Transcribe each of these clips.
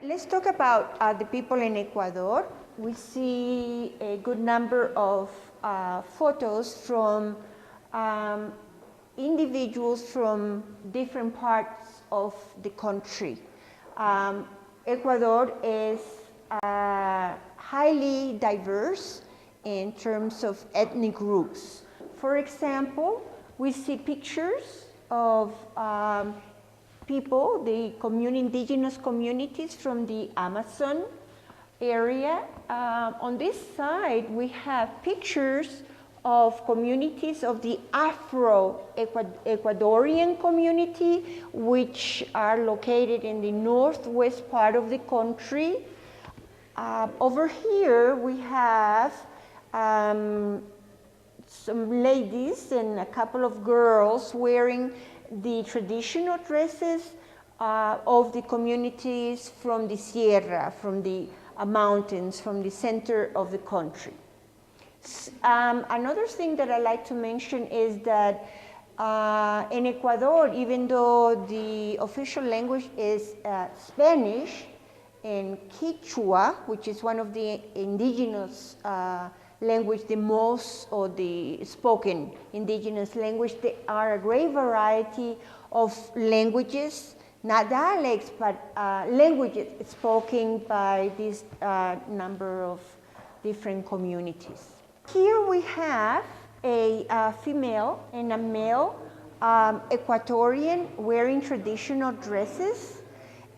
Let's talk about the people in Ecuador. We see a good number of photos from individuals from different parts of the country. Ecuador is highly diverse in terms of ethnic groups. For example, we see pictures of people, the indigenous communities from the Amazon area. On this side, we have pictures of communities of the Afro-Ecuadorian community, which are located in the northwest part of the country. Over here, we have some ladies and a couple of girls wearing the traditional dresses of the communities from the Sierra, from the mountains, from the center of the country. Another thing that I like to mention is that in Ecuador, even though the official language is Spanish and Quechua, which is one of the indigenous language, the most, or the spoken indigenous language, there are a great variety of languages, not dialects, but languages spoken by this number of different communities. Here we have a female and a male Ecuadorian wearing traditional dresses,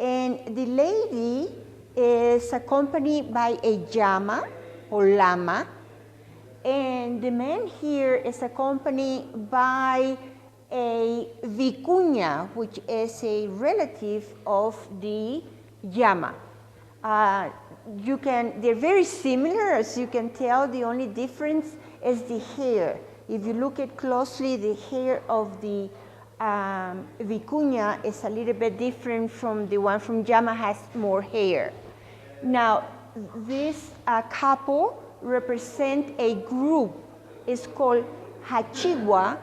and the lady is accompanied by a llama or llama, and the man here is accompanied by a vicuña, which is a relative of the llama. They're very similar, as you can tell. The only difference is the hair. If you look at closely, the hair of the vicuña is a little bit different from the one from llama, has more hair. Now, this couple represent a group. It's called Hachigua,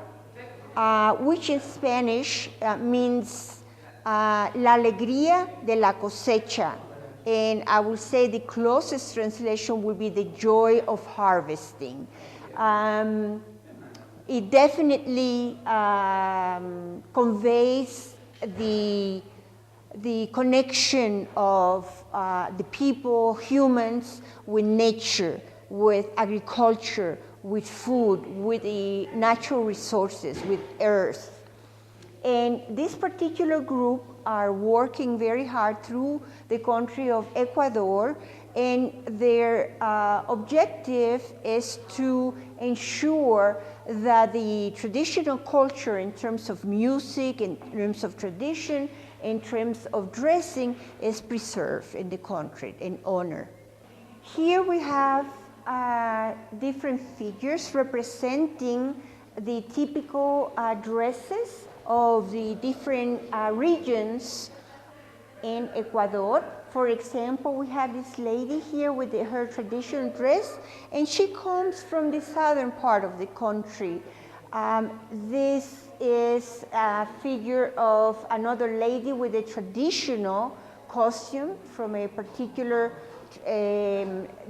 which in Spanish means la alegría de la cosecha. And I will say the closest translation would be the joy of harvesting. It definitely conveys the connection of the people, humans, with nature, with agriculture, with food, with the natural resources, with earth. And this particular group are working very hard through the country of Ecuador, and their objective is to ensure that the traditional culture in terms of music, in terms of tradition, in terms of dressing is preserved in the country and honored. Here we have different figures representing the typical dresses of the different regions in Ecuador. For example, we have this lady here with her traditional dress, and she comes from the southern part of the country. This is a figure of another lady with a traditional costume from a particular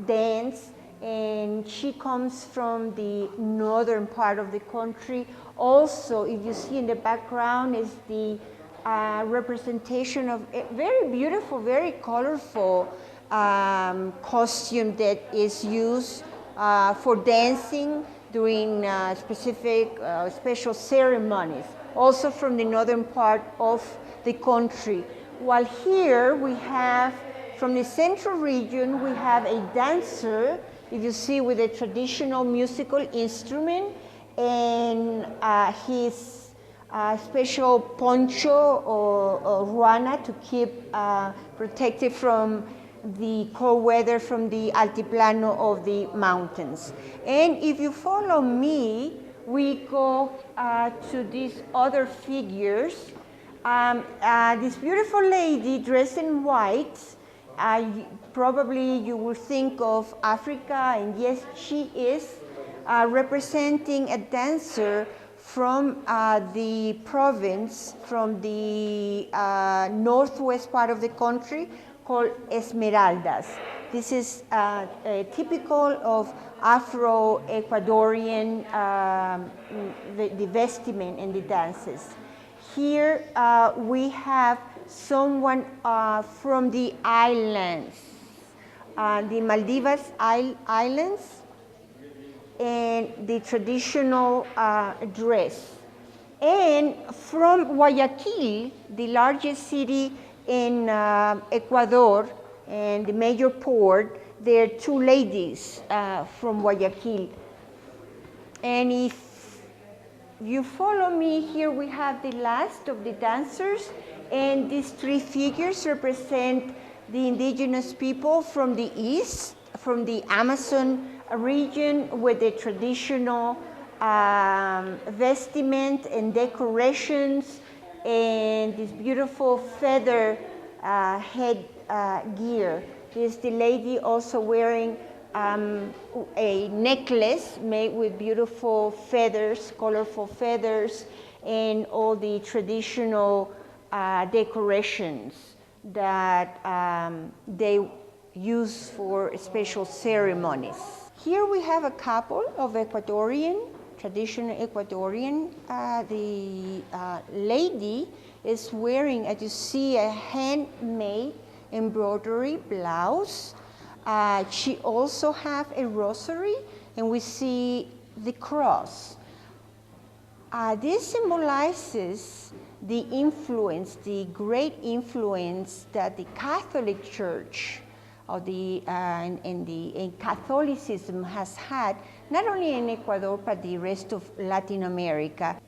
dance, and she comes from the northern part of the country. Also, if you see in the background is the representation of a very beautiful, very colorful costume that is used for dancing during specific special ceremonies, also from the northern part of the country. While here we have, from the central region, we have a dancer, if you see, with a traditional musical instrument, and his special poncho or ruana to keep protected from the cold weather from the altiplano of the mountains. And if you follow me, we go to these other figures. This beautiful lady dressed in white, probably you will think of Africa, and yes, she is representing a dancer from the province, from the northwest part of the country, called esmeraldas. This is typical of Afro-Ecuadorian the vestment and the dances. Here we have someone from the islands, the Maldives Islands, and the traditional dress. And from Guayaquil, the largest city in Ecuador and the major port, there are two ladies from Guayaquil. And if you follow me, here we have the last of the dancers, and these three figures represent the indigenous people from the east, from the Amazon region, with the traditional vestment and decorations and this beautiful feather head gear. There's the lady also wearing a necklace made with beautiful feathers, colorful feathers, and all the traditional decorations that they use for special ceremonies. Here we have a couple of traditional Ecuadorian. The lady is wearing, as you see, a handmade embroidery blouse. She also has a rosary, and we see the cross. This symbolizes the influence, the great influence that the Catholic Church and Catholicism has had, not only in Ecuador, but the rest of Latin America.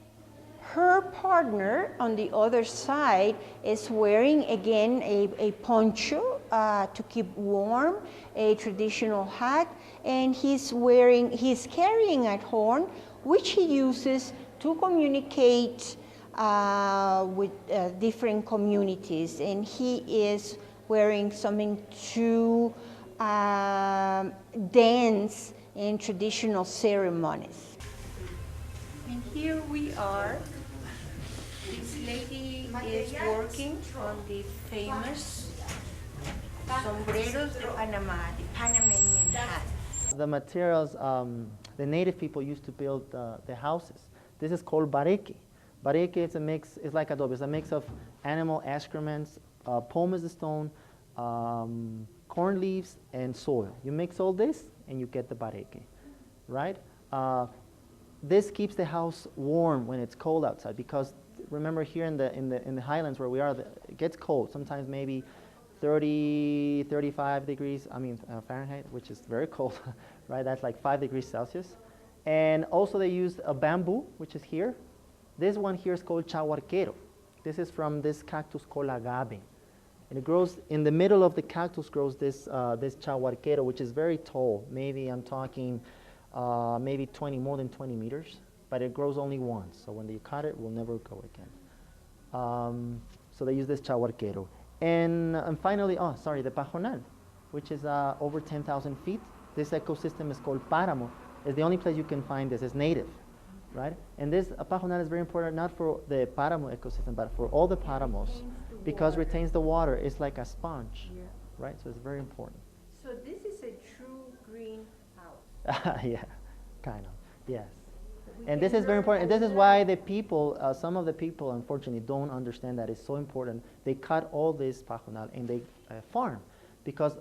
Her partner on the other side is wearing again a poncho to keep warm, a traditional hat, and he's carrying a horn, which he uses to communicate with different communities, and he is wearing something to dance in traditional ceremonies. And here we are. This lady is working on the famous sombreros de Panama, the Panamanian hat. The materials the native people used to build the houses. This is called bareque. Bareque is a mix, it's like adobe, it's a mix of animal excrements, pumice stone, corn leaves, and soil. You mix all this and you get the bareque, right? This keeps the house warm when it's cold outside, because remember here in the highlands where we are, it gets cold, sometimes maybe 30, 35 degrees, Fahrenheit, which is very cold, right? That's like 5 degrees Celsius. And also they use a bamboo, which is here. This one here is called chahuarquero. This is from this cactus called agave. And it grows, in the middle of the cactus grows this chahuarquero, which is very tall. Maybe I'm talking maybe more than 20 meters, but it grows only once. So when you cut it, it will never go again. So they use this chahuarquero. And finally, the pajonal, which is over 10,000 feet. This ecosystem is called páramo. It's the only place you can find this. It's native, right? And this pajonal is very important, not for the páramo ecosystem, but for all the páramos, because it retains the water. It's like a sponge, right? So it's very important. So this is a true green house. Yeah, kind of, yes. And this is very important. And this is why the people, some of the people, unfortunately, don't understand that it's so important. They cut all this pajonal and they farm, because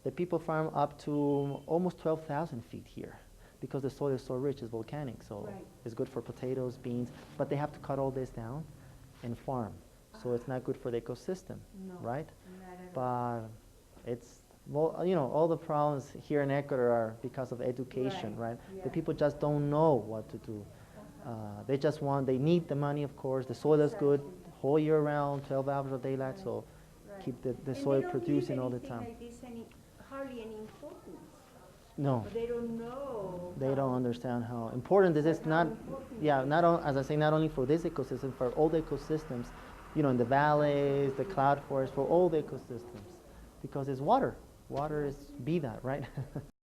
the people farm up to almost 12,000 feet here, because the soil is so rich, it's volcanic, so it's good for potatoes, beans, but they have to cut all this down and farm. So it's not good for the ecosystem, right? But it's, well, all the problems here in Ecuador are because of education, right? Yeah. The people just don't know what to do. They need the money, of course. The soil is good whole year round, 12 hours of daylight, so keep the soil producing all the time. Like this hardly any importance. No. But they don't know. They don't understand how important this is. As I say, not only for this ecosystem, for all the ecosystems, in the valleys, the cloud forest, for all the ecosystems, because it's water. Water is that, right?